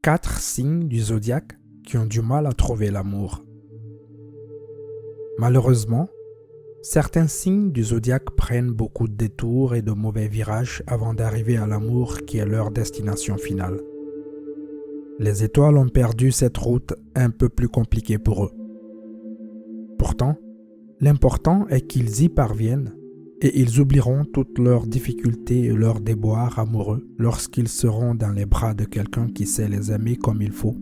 4 signes du zodiaque qui ont du mal à trouver l'amour. Malheureusement, certains signes du zodiaque prennent beaucoup de détours et de mauvais virages avant d'arriver à l'amour qui est leur destination finale. Les étoiles ont perdu cette route un peu plus compliquée pour eux. Pourtant, l'important est qu'ils y parviennent et ils oublieront toutes leurs difficultés et leurs déboires amoureux lorsqu'ils seront dans les bras de quelqu'un qui sait les aimer comme il faut.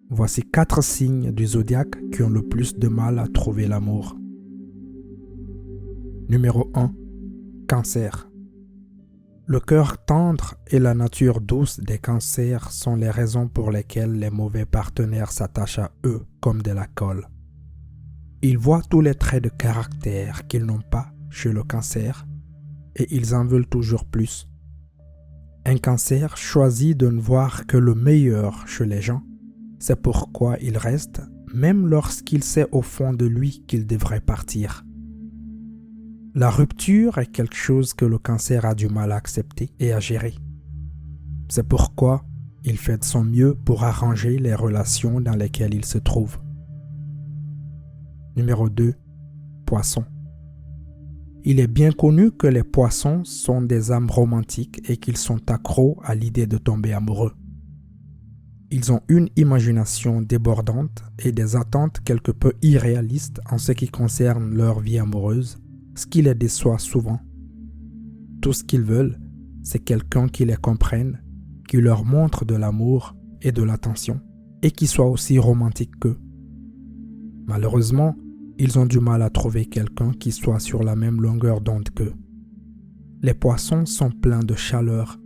Voici 4 signes du zodiaque qui ont le plus de mal à trouver l'amour. Numéro 1. Cancer. Le cœur tendre et la nature douce des cancers sont les raisons pour lesquelles les mauvais partenaires s'attachent à eux comme de la colle. Ils voient tous les traits de caractère qu'ils n'ont pas chez le cancer et ils en veulent toujours plus. Un cancer choisit de ne voir que le meilleur chez les gens. C'est pourquoi il reste, même lorsqu'il sait au fond de lui qu'il devrait partir. La rupture est quelque chose que le cancer a du mal à accepter et à gérer. C'est pourquoi il fait de son mieux pour arranger les relations dans lesquelles il se trouve. Numéro 2. Poisson. Il est bien connu que les poissons sont des âmes romantiques et qu'ils sont accros à l'idée de tomber amoureux. Ils ont une imagination débordante et des attentes quelque peu irréalistes en ce qui concerne leur vie amoureuse, ce qui les déçoit souvent. Tout ce qu'ils veulent, c'est quelqu'un qui les comprenne, qui leur montre de l'amour et de l'attention, et qui soit aussi romantique qu'eux. Malheureusement, ils ont du mal à trouver quelqu'un qui soit sur la même longueur d'onde qu'eux. Les poissons sont pleins de chaleur,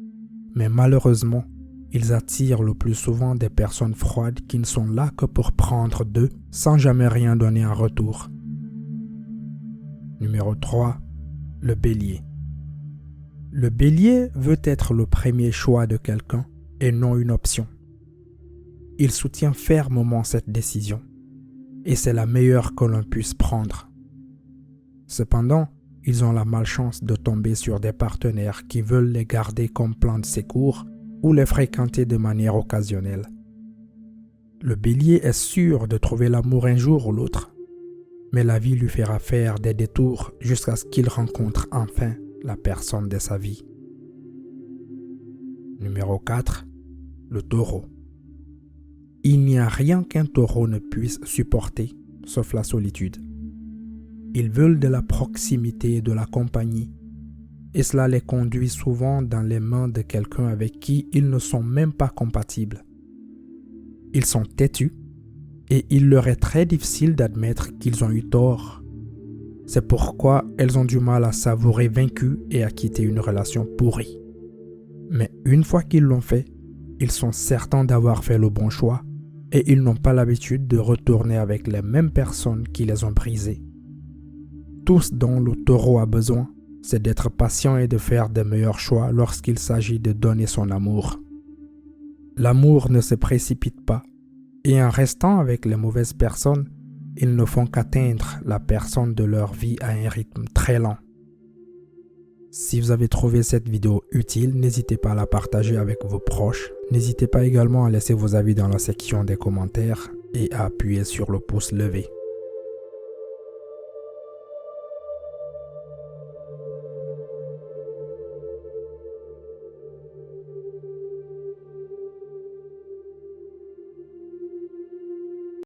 mais malheureusement, ils attirent le plus souvent des personnes froides qui ne sont là que pour prendre d'eux sans jamais rien donner en retour. Numéro 3. Le bélier. Le bélier veut être le premier choix de quelqu'un et non une option. Il soutient fermement cette décision et c'est la meilleure que l'on puisse prendre. Cependant, ils ont la malchance de tomber sur des partenaires qui veulent les garder comme plan de secours ou les fréquenter de manière occasionnelle. Le bélier est sûr de trouver l'amour un jour ou l'autre, mais la vie lui fera faire des détours jusqu'à ce qu'il rencontre enfin la personne de sa vie. Numéro 4. Le taureau. Il n'y a rien qu'un taureau ne puisse supporter, sauf la solitude. Ils veulent de la proximité et de la compagnie, et cela les conduit souvent dans les mains de quelqu'un avec qui ils ne sont même pas compatibles. Ils sont têtus, et il leur est très difficile d'admettre qu'ils ont eu tort. C'est pourquoi elles ont du mal à s'avouer vaincues et à quitter une relation pourrie. Mais une fois qu'ils l'ont fait, ils sont certains d'avoir fait le bon choix et ils n'ont pas l'habitude de retourner avec les mêmes personnes qui les ont brisées. Tout ce dont le taureau a besoin, c'est d'être patient et de faire de meilleurs choix lorsqu'il s'agit de donner son amour. L'amour ne se précipite pas, et en restant avec les mauvaises personnes, ils ne font qu'atteindre la personne de leur vie à un rythme très lent. Si vous avez trouvé cette vidéo utile, n'hésitez pas à la partager avec vos proches. N'hésitez pas également à laisser vos avis dans la section des commentaires et à appuyer sur le pouce levé.